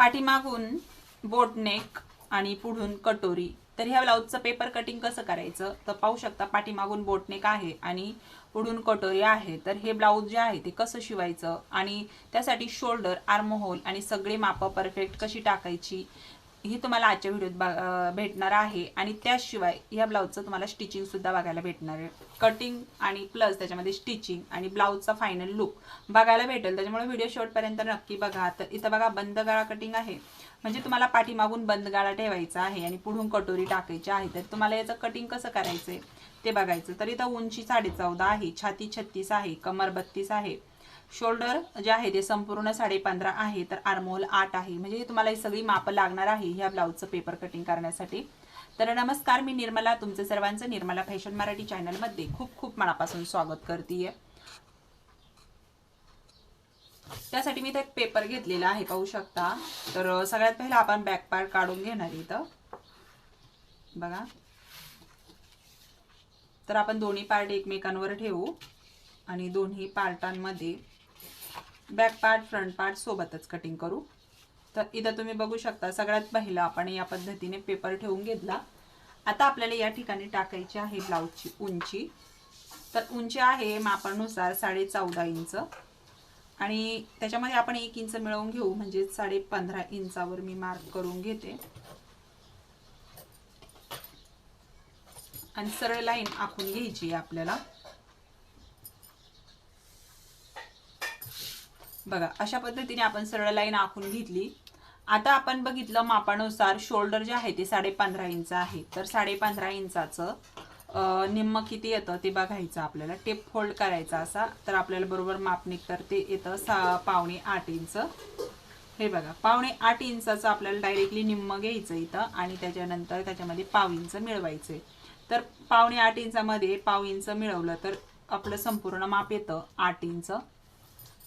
पाठीमागून बोटनेक आणि पुढून कटोरी। तर ह्या ब्लाउजचं पेपर कटिंग कसं करायचं तर पाहू शकता, पाठीमागून बोटनेक आहे आणि पुढून कटोरी आहे। तर हे ब्लाउज जे आहे ते कसं शिवायचं आणि त्यासाठी शोल्डर, आर्म होल आणि सगळे माप परफेक्ट कशी टाकायची ही तुम्हाला आजच्या व्हिडिओत भेटणार आहे। आणि त्याशिवाय या ब्लाउजचं तुम्हाला स्टिचिंग सुद्धा बघायला भेटणार आहे। कटिंग आणि प्लस त्याच्यामध्ये स्टिचिंग आणि ब्लाउजचा फायनल लुक बघायला भेटेल, त्याच्यामुळे व्हिडिओ शेवटपर्यंत नक्की बघा। तर इथं बघा बंद गळा कटिंग आहे, म्हणजे तुम्हाला पाठीमागून बंद गळा ठेवायचा आहे आणि पुढून कटोरी टाकायची आहे। तर तुम्हाला याचं कटिंग कसं करायचंय ते बघायचं। तर इथं उंची 14.5 आहे, छाती 36 आहे, कमर 32 आहे, शोल्डर जे आहे ते संपूर्ण 15.5 आहे, तर आर्महोल 8 आहे। म्हणजे तुम्हाला ही सगळी मापं लागणार आहे ह्या ब्लाउजचं पेपर कटिंग करण्यासाठी। तर नमस्कार, मी निर्मला तुमचं सर्वांचं निर्मला फॅशन मराठी चॅनलमध्ये खूप खूप मनापासून स्वागत करते। त्यासाठी मी इथे एक पेपर घेतलेला आहे, पाहू शकता। तर सगळ्यात पहिला आपण बॅक पार्ट काढून घेणार इथं बघा। तर आपण दोन्ही पार्ट एकमेकांवर ठेवू आणि दोन्ही पार्टांमध्ये बॅक पार्ट फ्रंट पार्ट सोबतच कटिंग करू। तर इथं तुम्ही बघू शकता, सगळ्यात पहिला आपण या पद्धतीने पेपर ठेवून घेतला। आता आपल्याला या ठिकाणी टाकायची आहे ब्लाउजची उंची। तर उंची आहे मापानुसार 14.5 इंच आणि त्याच्यामध्ये आपण 1 इंच मिळवून घेऊ, म्हणजे 15.5 इंचावर मी मार्क करून घेते आणि सरळ लाईन आखून घ्यायची आपल्याला। बघा अशा पद्धतीने आपण सरळ लाईन आखून घेतली। आता आपण बघितलं मापानुसार शोल्डर जे आहे ते 15.5 इंच आहे, तर 15.5 इंचाचं निम्म किती येतं ते बघायचं आपल्याला। टेप फोल्ड करायचा असा, तर आपल्याला बरोबर माप निघतं ते येतं 6.25 इंच। हे बघा 6.25 इंचाचं आपल्याला डायरेक्टली निम्म घ्यायचं इथं आणि त्याच्यानंतर त्याच्यामध्ये 1/2 इंच मिळवायचे। तर 6.25 इंचामध्ये 1/2 इंच मिळवलं तर आपलं संपूर्ण माप येतं 8 इंच।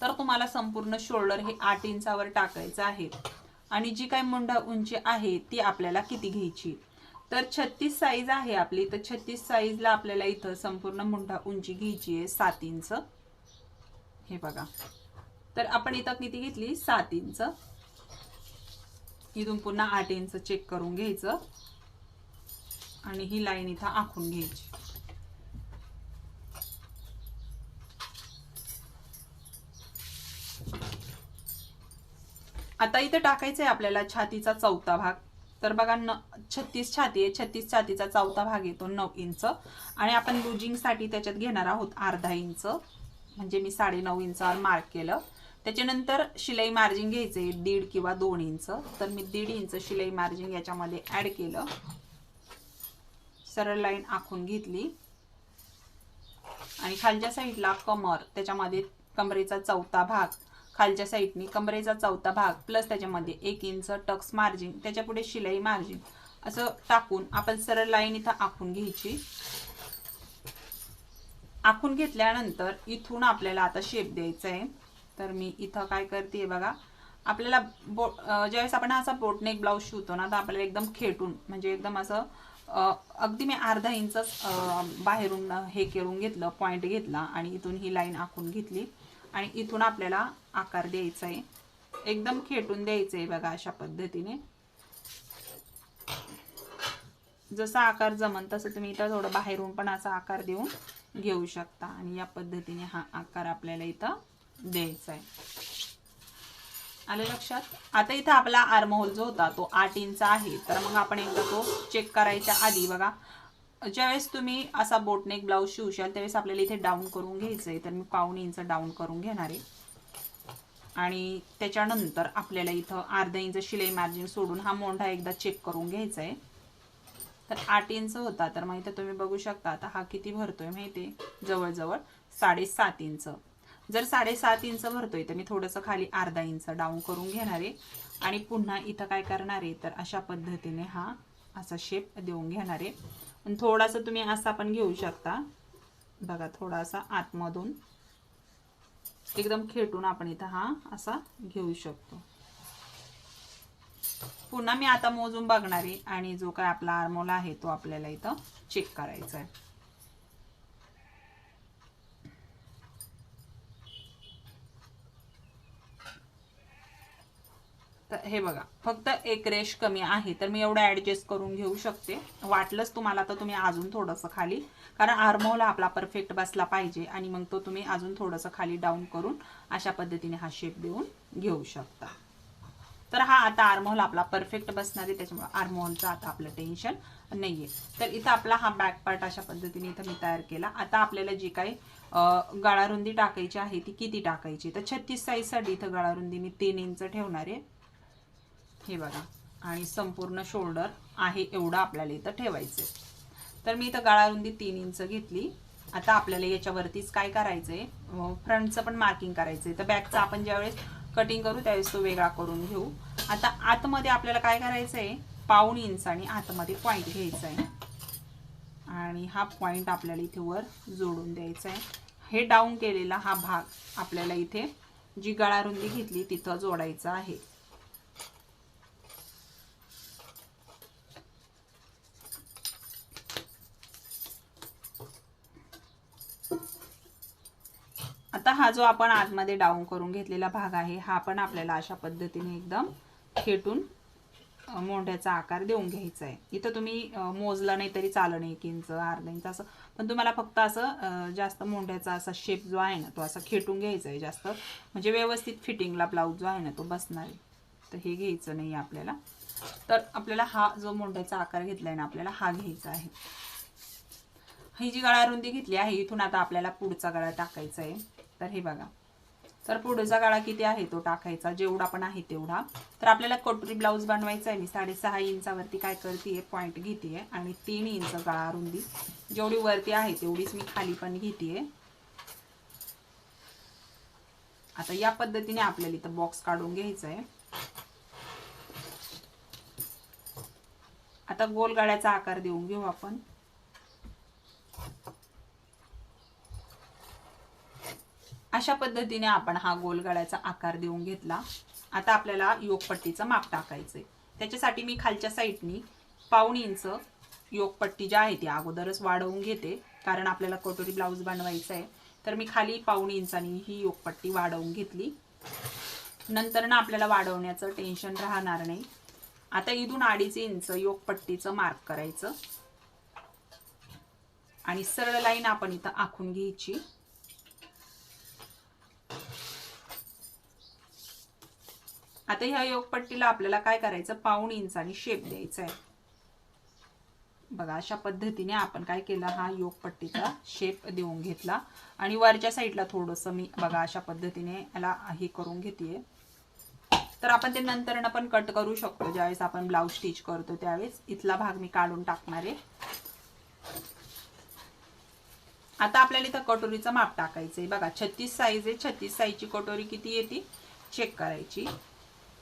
तर तुम्हाला संपूर्ण शोल्डर हे 8 इंचावर टाकायचं आहे आणि जी काही मुंडा उंची आहे ती आपल्याला किती घ्यायची तर 36 साईज आहे आपली। तर 36 साईजला आपल्याला इथं संपूर्ण मुंडा उंची घ्यायची आहे 7 इंच। हे बघा, तर आपण इथं किती घेतली 7 इंच। इथून पुन्हा 8 इंच चेक करून घ्यायचं आणि ही लाईन इथं आखून घ्यायची। आता इथं टाकायचंय आपल्याला छातीचा चौथा भाग। तर बघा 36 छाती आहे, 36 छातीचा चौथा भाग येतो 9 इंच आणि आपण लुजिंगसाठी त्याच्यात घेणार आहोत अर्धा इंच, म्हणजे मी 9.5 इंचावर मार्क केलं। त्याच्यानंतर शिलाई मार्जिन घ्यायचे 1.5 किंवा 2 इंच, तर मी 1.5 इंच शिलाई मार्जिन याच्यामध्ये ऍड केलं। सरळ लाईन आखून घेतली आणि खालच्या साईडला कमर, त्याच्यामध्ये कमरेचा चौथा भाग, खालच्या साईडनी कमरेचा चौथा भाग प्लस त्याच्यामध्ये 1 इंच टक्स मार्जिन, त्याच्या पुढे शिलाई मार्जिन असं टाकून आपण सरळ लाईन इथं आखून घ्यायची। आखून घेतल्यानंतर इथून आपल्याला आता शेप द्यायचा आहे। तर मी इथं काय करते बघा, आपल्याला ज्यावेळेस आपण असा बोटनेक ब्लाउज शिवतो ना, तर आपल्याला एकदम खेटून, म्हणजे एकदम असं अगदी मी अर्धा इंच बाहेरून हे करून घेतलं, पॉइंट घेतला आणि इथून ही लाईन आखून घेतली आणि इथून आपल्याला आकार द्यायचा आहे, एकदम खेटून द्यायचं आहे बघा। अशा पद्धतीने जसा आकार जमन तसं तुम्ही इथं थोडं बाहेरून पण असा आकार देऊन घेऊ शकता आणि या पद्धतीने हा आकार आपल्याला इथं द्यायचा आहे। आलं लक्षात? आता इथं आपला आर्म होल जो होता तो 8 इंच आहे, तर मग आपण एकदा तो चेक करायच्या आधी बघा, ज्यावेळेस तुम्ही असा बोटनेक ब्लाउज शिवशाल त्यावेळेस आपल्याला इथे डाऊन करून घ्यायचं आहे। तर मी 1/2 इंच डाऊन करून घेणार आहे आणि त्याच्यानंतर आपल्याला इथं अर्धा इंच शिलाई मार्जिन सोडून हा मोंढा एकदा चेक करून घ्यायचा आहे। तर 8 इंच होता, तर मग इथं तुम्ही बघू शकता आता हा किती भरतोय माहिती आहे, जवळजवळ 7.5 इंच। जर 7.5 इंच भरतोय तर मी थोडंसं खाली अर्धा इंच डाऊन करून घेणार आहे आणि पुन्हा इथं काय करणार आहे तर अशा पद्धतीने हा असा शेप देऊन घेणार आहे। आणि थोडासा तुम्ही असा पण घेऊ शकता बघा, थोडासा आतमधून एकदम खेटून आपण इथं हा असा घेऊ शकतो। पुन्हा मी आता मोजून बघणार आहे आणि जो काय आपला आर्महोल आहे तो आपल्याला इथं चेक करायचा आहे। तर हे बघा फक्त एक रेष कमी आहे, तर मी एवढं ऍडजस्ट करून घेऊ शकते. वाटलंच तुम्हाला तर तुम्ही अजून थोडंसं खाली, कारण आर्महोल आपला परफेक्ट बसला पाहिजे आणि मग तो तुम्ही अजून थोडंसं खाली डाऊन करून अशा पद्धतीने हा शेप देऊन घेऊ शकता. तर हा आता आर्महोल आपला परफेक्ट बसणार आहे, त्याच्यामुळे आर्महोलचं आता आपलं टेन्शन नाहीये. तर इथं आपला हा बॅक पार्ट अशा पद्धतीने इथं मी तयार केला. आता आपल्याला जी काही गळारुंदी टाकायची आहे ती किती टाकायची, तर 36 साईजसाठी इथं गळारुंदी मी 3 इंच ठेवणार आहे. हे बघा, आणि संपूर्ण शोल्डर आहे एवढं आपल्याला इथं ठेवायचं. तर मी इथं गळारुंदी 3 इंच घेतली. आता आपल्याला याच्यावरतीच काय करायचंय, फ्रंटचं पण मार्किंग करायचंय. तर बॅकचं आपण ज्यावेळेस कटिंग करू त्यावेळेस तो वेगळा करून घेऊ. आता आतमध्ये आपल्याला काय करायचंय, पाऊण इंच आणि आतमध्ये पॉइंट घ्यायचा आहे आणि हा पॉइंट आपल्याला इथे वर जोडून द्यायचा आहे. हे डाऊन केलेला हा भाग आपल्याला इथे जी गळारुंदी घेतली तिथं जोडायचा आहे. आता हा जो आपण आतमध्ये डाऊन करून घेतलेला भाग आहे हा पण आपल्याला अशा पद्धतीने एकदम खेटून मोंढ्याचा आकार देऊन घ्यायचा आहे. इथं तुम्ही मोजला नाही तरी चालेल, 1 इंच अर्धा इंच असं, पण तुम्हाला फक्त असं जास्त मोंढ्याचा असा शेप जो आहे ना तो असा खेटून घ्यायचा आहे जास्त, म्हणजे व्यवस्थित फिटिंगला ब्लाऊज जो आहे ना तो बसणार आहे. तर हे घ्यायचं नाही आपल्याला. तर आपल्याला हा जो मोंढ्याचा आकार घेतलाय ना आपल्याला हा घ्यायचा आहे. ही जी गळारुंदी घेतली आहे इथून आता आपल्याला पुढचा गळा टाकायचा आहे. तर हे बघा, तर पुढचा गळा किती आहे तो टाकायचा, जेवढा पण आहे तेवढा. तर आपल्याला कटोरी ब्लाऊज बनवायचा आहे. मी 6.5 इंचावरती काय करते, पॉइंट घेते आणि 3 इंच गळारुंदी जेवढी वरती आहे तेवढीच मी खाली पण घेते. आता या पद्धतीने आपल्याला इथं बॉक्स काढून घ्यायचा आहे. आता गोल गळ्याचा आकार देऊन घेऊ आपण. अशा पद्धतीने आपण हा गोल गळ्याचा आकार देऊन घेतला. आता आपल्याला योगपट्टीचं माप टाकायचंय. त्याच्यासाठी मी खालच्या साईडनी पाऊण इंच योगपट्टी जी आहे ती अगोदरच वाढवून घेते, कारण आपल्याला कटोरी ब्लाऊज बनवायचा आहे. तर मी खाली पाऊण इंचानी ही योगपट्टी वाढवून घेतली. नंतर ना आपल्याला वाढवण्याचं टेन्शन राहणार नाही. आता इथून 2.5 इंच योगपट्टीचं मार्क करायचं आणि सरळ लाईन आपण इथं आखून घ्यायची. आता ह्या योगपट्टीला आपल्याला काय करायचं, पाऊण इंचानी शेप द्यायचा आहे. बघा अशा पद्धतीने आपण काय केलं, हा योगपट्टीचा शेप देऊन घेतला आणि वरच्या साईडला थोडंसं मी बघा अशा पद्धतीने याला हे करून घेते. तर आपण ते नंतर पण कट करू शकतो, ज्यावेळेस आपण ब्लाऊज स्टिच करतो त्यावेळेस. इथला भाग मी काढून टाकणार आहे. आता आपल्याला इथं कटोरीचं माप टाकायचंय. बघा 36 साईज आहे. 36 साईजची कटोरी किती येते चेक करायची.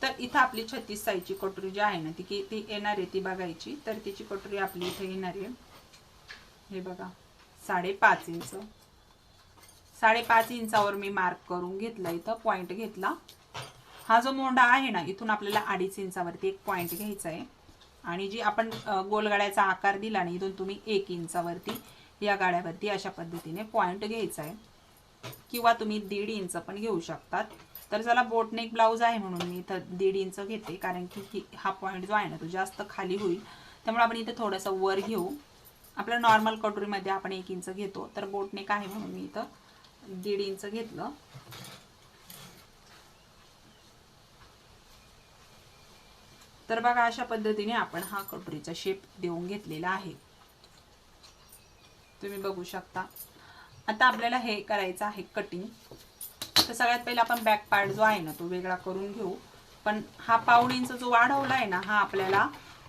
तर इथं आपली 36 साईजची कटोरी जी आहे ना ती किती येणार आहे ती बघायची. तर तिची कटोरी आपली इथे येणार आहे, हे बघा 5.5 इंच. 5.5 इंचावर मी मार्क करून घेतला, इथं पॉइंट घेतला. हा जो मोंढा आहे ना इथून आपल्याला 2.5 इंचावरती एक पॉइंट घ्यायचा आहे आणि जी आपण गोलगळ्याचा आकार दिला ना इथून तुम्ही 1 इंचावरती या गाड्यावरती अशा पद्धतीने पॉइंट घ्यायचा आहे, किंवा तुम्ही 1.5 इंच पण घेऊ शकतात. तर चला बोटनेक ब्लाऊज आहे म्हणून मी इथं 1.5 इंच घेते, कारण की हा पॉइंट जो आहे ना तो जास्त खाली होईल. त्यामुळे आपण इथं थोडंसं वर घेऊ. आपल्या नॉर्मल कटोरीमध्ये आपण 1 इंच घेतो, तर बोटनेक आहे म्हणून मी इथं 1.5 इंच घेतलं. तर बघा अशा पद्धतीने आपण हा कटोरीचा शेप देऊन घेतलेला आहे, तुम्ही बघू शकता. आता आपल्याला हे करायचं आहे कटिंग. तर सगळ्यात पहिला आपण बॅक पार्ट जो आहे ना तो वेगळा करून घेऊ. पण हा पाऊण इंच जो वाढवला आहे ना हा आपल्याला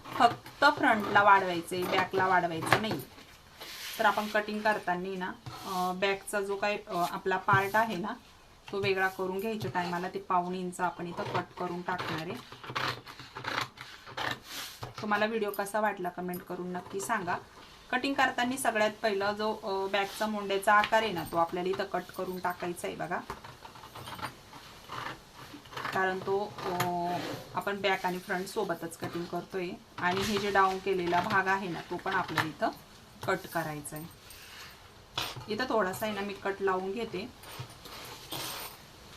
फक्त फ्रंटला वाढवायचा आहे, बॅकला वाढवायचं नाही. तर आपण कटिंग करताना ना बॅकचा जो काही आपला पार्ट आहे ना तो वेगळा करून घ्यायच्या टायमाला ते पाऊण इंच आपण इथं कट करून टाकणार आहे. तुम्हाला व्हिडिओ कसा वाटला कमेंट करून नक्की सांगा. कटिंग करताना सगळ्यात पहिलं जो बॅकचा मोंड्याचा आकार आहे ना तो आपल्याला इथं कट करून टाकायचा आहे बघा, कारण तो आपण बॅक आणि फ्रंट सोबतच कटिंग करतोय. आणि हे जे डाऊन केलेला भाग आहे ना तो पण आपल्याला इथं कट करायचा आहे. इथं थोडासा आहे ना मी कट लावून घेते,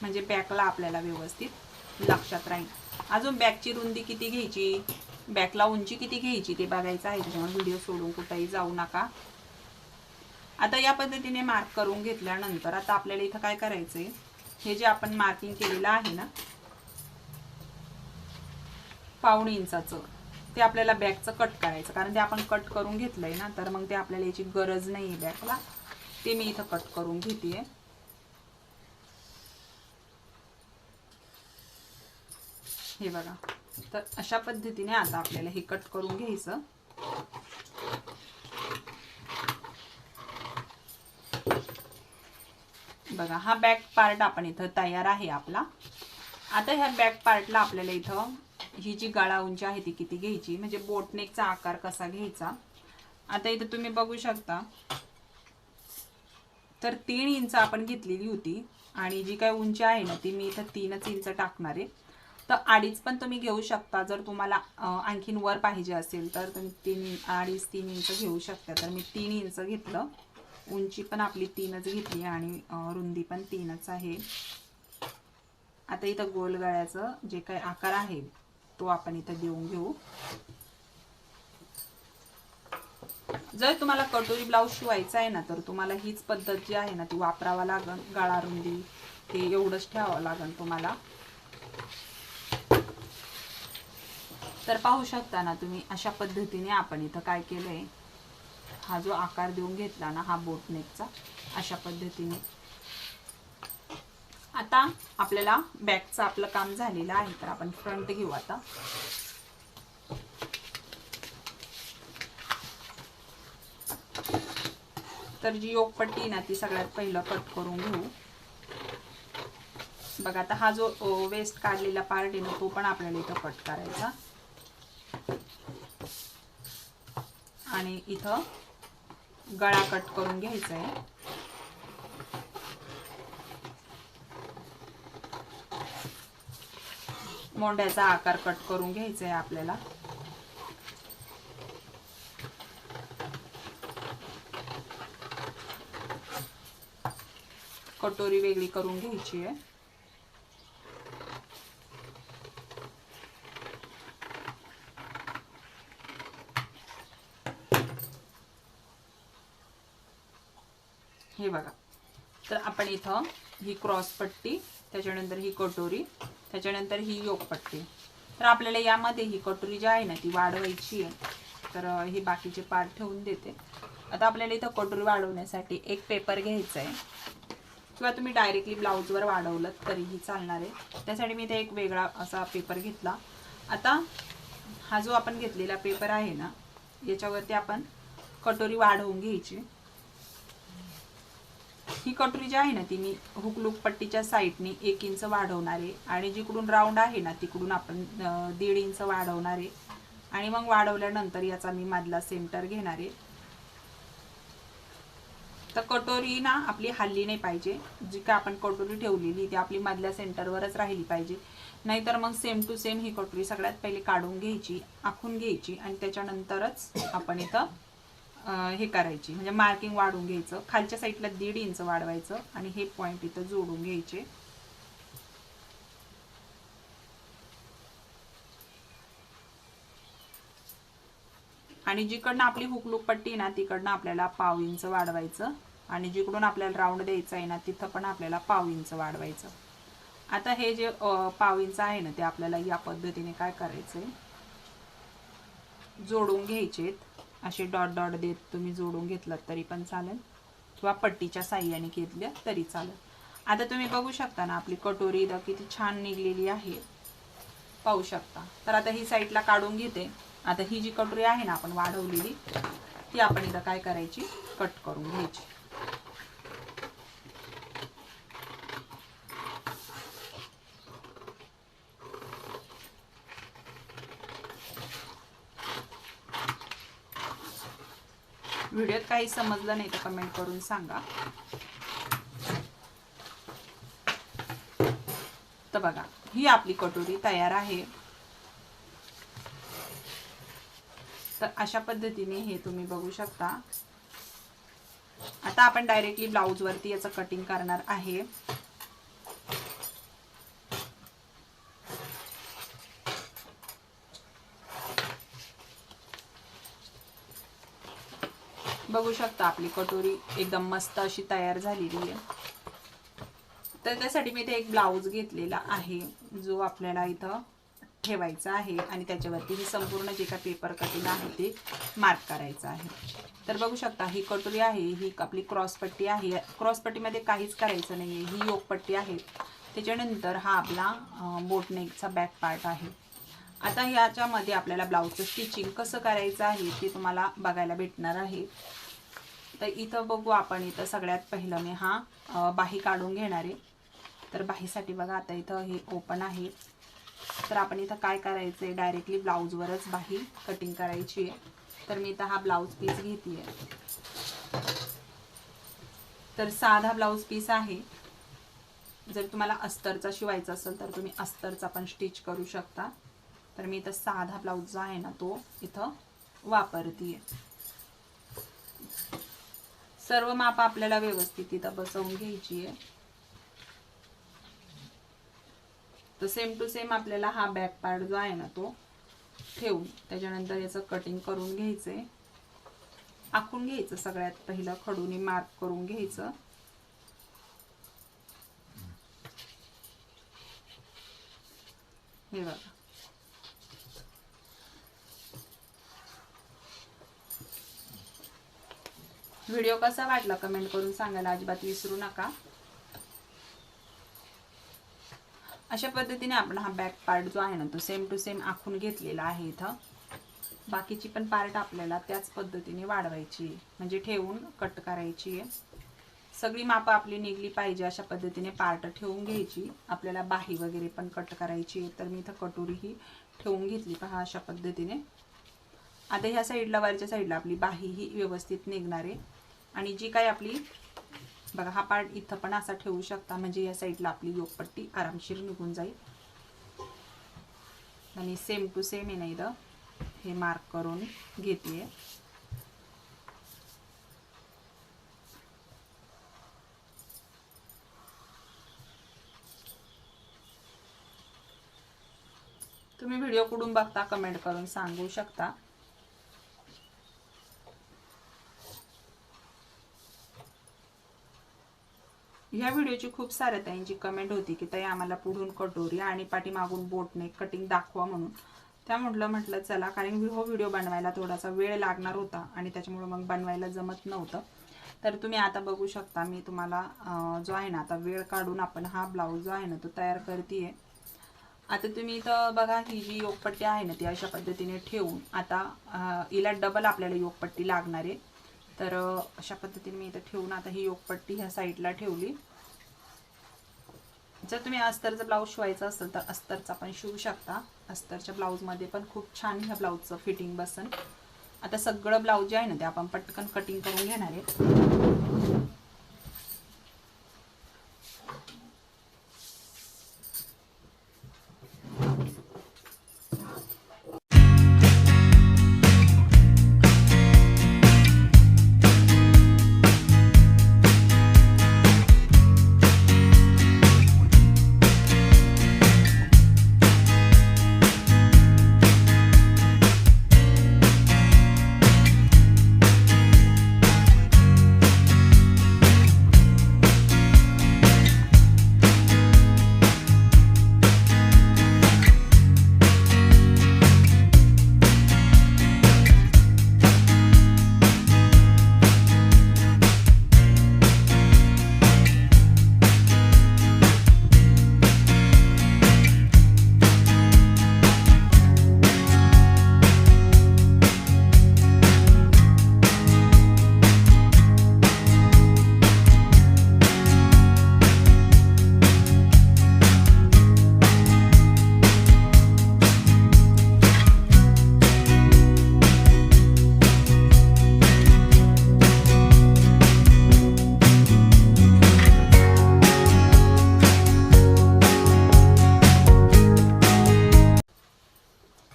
म्हणजे बॅकला आपल्याला व्यवस्थित लक्षात राहील. अजून बॅकची रुंदी किती घ्यायची, बॅकला उंची किती घ्यायची ते बघायचं आहे, त्याच्यामुळे व्हिडिओ सोडून कुठेही जाऊ नका. आता या पद्धतीने मार्क करून घेतल्यानंतर आता आपल्याला इथं काय करायचंय, हे जे आपण मार्किंग केलेलं आहे ना 1.5 इंचाचं, ते आपल्याला बॅकचं कट करायचं, कारण ते आपण कट करून घेतलंय ना, तर मग ते आपल्याला याची गरज नाही आहे बॅकला. ते मी इथं कट करून घेतेय. हे बघा, तर अशा पद्धतीने आता आपल्याला हे कट करून घ्यायचं. बघा, हा बॅक पार्ट आपण इथं तयार आहे आपला. आता ह्या बॅक पार्टला आपल्याला इथं ही जी गळा उंची आहे ती किती घ्यायची, म्हणजे बोटनेकचा आकार कसा घ्यायचा. आता इथं तुम्ही बघू शकता, तर 3 इंच आपण घेतलेली होती आणि जी काय उंची आहे ना ती मी इथं 3 इंच टाकणार आहे. तर 2.5 पण तुम्ही घेऊ शकता, जर तुम्हाला आणखीन वर पाहिजे असेल तर तुम्ही 2.5-3 इंच घेऊ शकता. तर मी 3 इंच घेतलं, उंची पण आपली 3च घेतली आणि रुंदी पण 3च आहे. आता इथं गोल गळ्याचं जे काही आकार आहे तो आपण इथं देऊन घेऊ. जर तुम्हाला कटोरी ब्लाऊज शिवायचा आहे ना, तर तुम्हाला हीच पद्धत जी आहे ना ती वापरावा लागेल. गळा रुंदी ते एवढंच ठेवावं लागेल तुम्हाला. तर पाहू शकता ना तुम्ही, अशा पद्धतीने आपण इथं काय केलंय, हा जो आकार देऊन घेतला ना हा बोटनेकचा, अशा पद्धतीने. आता आपल्याला बॅकचं आपलं काम झालेलं आहे, तर आपण फ्रंट घेऊ आता. तर जी योकपट्टी ना ती सगळ्यात पहिलं कट करून घेऊ. बघा, आता हा जो वेस्ट काढलेला पार्ट आहे ना तो पण आपल्याला इथं कट करायचा. आणि इथं गळा कट करून घ्यायचा आहे. मोंड्याचा आकार कट करून घ्यायचा आहे आपल्याला. कटोरी वेगळी करून घ्यायची आहे. हे बघा, तर आपण इथं ही क्रॉस पट्टी, त्याच्यानंतर ही कटोरी, त्याच्यानंतर ही योकपट्टी. तर आपल्याला यामध्ये ही कटोरी जी आहे ना ती वाढवायची आहे. तर ही बाकीचे पार्ट ठेवून देते. आता आपल्याला इथं कटोरी वाढवण्यासाठी एक पेपर घ्यायचा आहे, किंवा तुम्ही डायरेक्टली ब्लाऊजवर वाढवलं तरीही चालणार आहे. त्यासाठी मी इथे एक वेगळा असा पेपर घेतला. आता हा जो आपण घेतलेला पेपर आहे ना, याच्यावरती आपण कटोरी वाढवून घ्यायची. ही कटोरी जी आहे ना ती मी हुकलूक पट्टीच्या साईडने 1 इंच वाढवणार आहे, आणि जिकडून राऊंड आहे ना तिकडून आपण 1.5 इंच वाढवणार आहे. आणि मग वाढवल्यानंतर याचा मी मधला सेंटर घेणार आहे. तर कटोरी ना आपली हल्ली नाही पाहिजे, जी काय आपण कटोरी ठेवलेली ती आपली मधल्या सेंटरवरच राहिली पाहिजे. नाहीतर मग सेम टू सेम ही कटोरी सगळ्यात पहिले काढून घ्यायची, आखून घ्यायची, आणि त्याच्यानंतरच आपण इथं हे करायची, म्हणजे मार्किंग वाढवून घ्यायचं. खालच्या साईडला 1.5 इंच वाढवायचं आणि हे पॉइंट इथं जोडून घ्यायचे. आणि जिकडनं आपली हुकलूक पट्टी ना तिकडनं आपल्याला 1/2 इंच वाढवायचं, आणि जिकडून आपल्याला राऊंड द्यायचा आहे ना तिथं पण आपल्याला 1/2 इंच वाढवायचं. आता हे जे 1/2 इंच आहे ना ते आपल्याला या पद्धतीने काय करायचंय, जोडून घ्यायचे. असे डॉट डॉट देत तुम्ही जोडून घेतलात तरी पण चालेल, किंवा पट्टीच्या साह्याने घेतल्या तरी चालेल. आता तुम्ही बघू शकता ना आपली कटोरी इथं किती छान निघलेली आहे, पाहू शकता. तर आता ही साईडला काढून घेते. आता ही जी कटोरी आहे ना आपण वाढवलेली ती आपण इथं काय करायची, कट करून घ्यायची. व्हिडिओत काही समजलं नाही तर कमेंट करून सांगा. तर बघा, ही आपली कटोरी तयार आहे. तर अशा पद्धतीने हे तुम्ही बघू शकता. आता आपण डायरेक्टली ब्लाऊज वरती याचं कटिंग करणार आहे. बघू शकता आपली कटोरी एकदम मस्त अशी तयार झालेली आहे. तर त्यासाठी मी इथे एक ब्लाऊज घेतलेला आहे जो आपल्याला इथं ठेवायचा आहे आणि त्याच्यावरती ही संपूर्ण जे काही पेपर कटिंग आहे ते मार्क करायचं आहे. तर बघू शकता ही कटोरी आहे, ही आपली क्रॉसपट्टी आहे. क्रॉसपट्टीमध्ये काहीच करायचं नाही आहे, ही योगपट्टी आहे. त्याच्यानंतर हा आपला बोटनेकचा बॅक पार्ट आहे. आता ह्याच्यामध्ये आपल्याला ब्लाऊजचं स्टिचिंग कसं करायचं आहे ते तुम्हाला बघायला भेटणार आहे. तर इथं बघू आपण. इथं सगळ्यात पहिलं मी हा बाही काढून घेणार आहे. तर बाहीसाठी बघा आता इथं हे ओपन आहे. तर आपण इथं काय करायचं आहे, डायरेक्टली ब्लाऊजवरच बाही कटिंग करायची आहे. तर मी इथं हा ब्लाऊज पीस घेते आहे. तर साधा ब्लाऊज पीस आहे. जर तुम्हाला अस्तरचा शिवायचा असेल तर तुम्ही अस्तरचा पण स्टिच करू शकता. तर मी इथं साधा ब्लाऊज जो आहे ना तो इथं वापरते. सर्व माप आपल्याला व्यवस्थित इथं बसवून घ्यायची आहे. तर सेम टू सेम आपल्याला हा बॅक पार्ट जो आहे ना तो ठेवून त्याच्यानंतर याचं कटिंग करून घ्यायचंय. आखून घ्यायचं सगळ्यात पहिलं, खडूने मार्क करून घ्यायचं. हे बघा. व्हिडिओ कसा वाटला कमेंट करून सांगायला अजिबात विसरू नका. अशा पद्धतीने आपण हा बॅक पार्ट जो आहे ना तो सेम टू सेम आखून घेतलेला आहे. इथं बाकीची पण पार्ट आपल्याला त्याच पद्धतीने वाढवायची म्हणजे ठेवून कट करायची आहे. सगळी मापं आपली निघली पाहिजे अशा पद्धतीने पार्ट ठेवून घ्यायची. आपल्याला बाही वगैरे पण कट करायची आहे. तर मी इथं कटोरी ही ठेवून घेतली पहा अशा पद्धतीने. आता ह्या साईडला वरच्या साईडला आपली बाही ही व्यवस्थित निघणार आहे. आणि जी काही आपली बघा हा पार्ट इथं पण असा ठेवू शकता म्हणजे या साईडला आपली योगपट्टी आरामशीर निघून जाईल. आणि सेम टू सेम आहे ना इथं हे मार्क करून घेते. तुम्ही व्हिडिओ कुठून बघता कमेंट करून सांगू शकता. ह्या व्हिडिओची खूप साऱ्या ताईंची कमेंट होती की ताई आम्हाला पुढून कटोरी आणि पाठीमागून बोटनेक कटिंग दाखवा म्हणून. त्या म्हटलं चला, कारण हो व्हिडिओ बनवायला थोडासा वेळ लागणार होता आणि त्याच्यामुळे मग बनवायला जमत नव्हतं. तर तुम्ही आता बघू शकता मी तुम्हाला जो आहे ना आता वेळ काढून आपण हा ब्लाऊज जो आहे ना तो तयार करते. आता तुम्ही इथं बघा ही जी योगपट्टी आहे ना ती अशा पद्धतीने ठेवून आता हिला डबल आपल्याला योगपट्टी लागणार आहे. तर अशा पद्धतीने मी इथं ठेवून आता ही योगपट्टी ह्या साईडला ठेवली. जर तुम्ही अस्तरचा ब्लाऊज शिवायचा असेल तर अस्तरचा पण शिवू शकता. अस्तरच्या ब्लाऊजमध्ये पण खूप छान ह्या ब्लाऊजचं फिटिंग बसन. आता सगळं ब्लाऊज जे आहे ना ते आपण पटकन कटिंग करून घेणार आहे.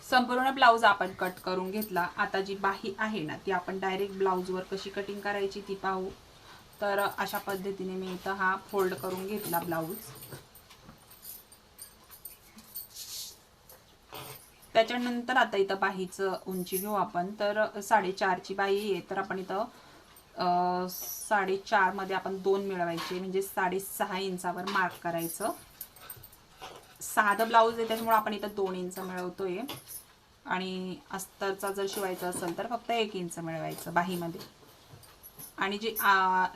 संपूर्ण ब्लाऊज आपण कट करून घेतला. आता जी बाही आहे ना ती आपण डायरेक्ट ब्लाऊजवर कशी कटिंग करायची ती पाहू. तर अशा पद्धतीने मी इथं हा फोल्ड करून घेतला ब्लाऊज. त्याच्यानंतर आता इथं बाहीचं उंची घेऊ आपण. तर 4.5 ची बाही आहे तर आपण इथं 4.5 मध्ये आपण 2 मिळवायचे, म्हणजे 6.5 इंचावर मार्क करायचं. साधं ब्लाऊज आहे त्याच्यामुळे आपण इथं 2 इंच मिळवतोय, आणि अस्तरचा जर शिवायचा असेल तर फक्त 1 इंच मिळवायचं बाहीमध्ये. आणि जी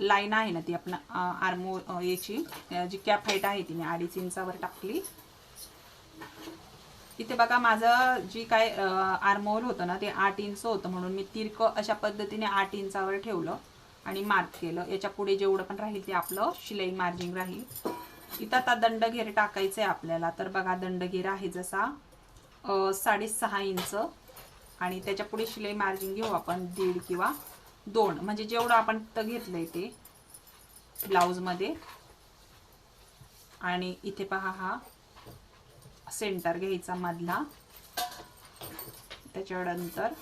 लाईन आहे ना ती आपण आर्मोल याची जी कॅप हाईट आहे ती मी 2.5 इंचावर टाकली. इथे बघा माझं जी काय आर्मोल होतं ना ते 8 इंच होतं, म्हणून मी तिरकं अशा पद्धतीने 8 इंचावर ठेवलं आणि मार्क केलं. याच्या पुढे जेवढं पण राहील ते आपलं शिलाई मार्जिन राहील. इथं आता दंडघेर टाकायचं आहे आपल्याला. तर बघा दंडघेर आहे जसा 6.5 इंच, आणि त्याच्या पुढे शिलाई मार्जिन घेऊ आपण 1.5 किंवा 2, म्हणजे जेवढं आपण तर घेतलंय ते ब्लाऊजमध्ये. आणि इथे पहा हा सेंटर घ्यायचा मधला, त्याच्यानंतर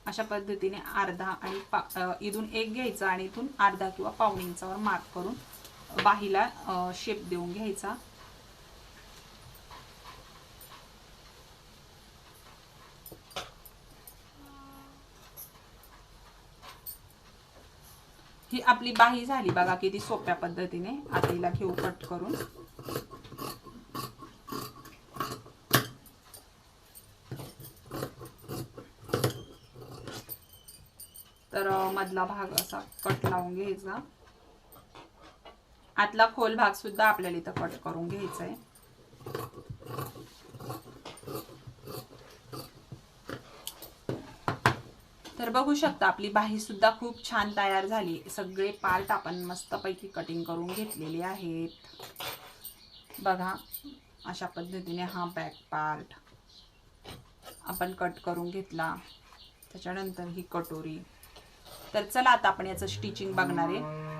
अशा पद्धतीने अर्धा आणि इथून 1 घ्यायचा आणि इथून अर्धा किंवा पाऊण इंचावर मार्क करून बाहीला शेप देऊन घ्यायचा. ही आपली बाही झाली बघा किती सोप्या पद्धतीने. आता हिला घेऊ कट करून. तर मधला भाग असा कट लावून घ्यायचा. आतला खोल भाग सुद्धा आपल्याला इथं कट करून घ्यायचा आहे. तर बघू शकता आपली बाही सुद्धा खूप छान तयार झाली. सगळे पार्ट आपण मस्तपैकी कटिंग करून घेतलेले आहेत. बघा अशा पद्धतीने हा बॅक पार्ट आपण कट करून घेतला. त्याच्यानंतर ही कटोरी. तर चला आता आपण याचं स्टिचिंग बघणार आहे.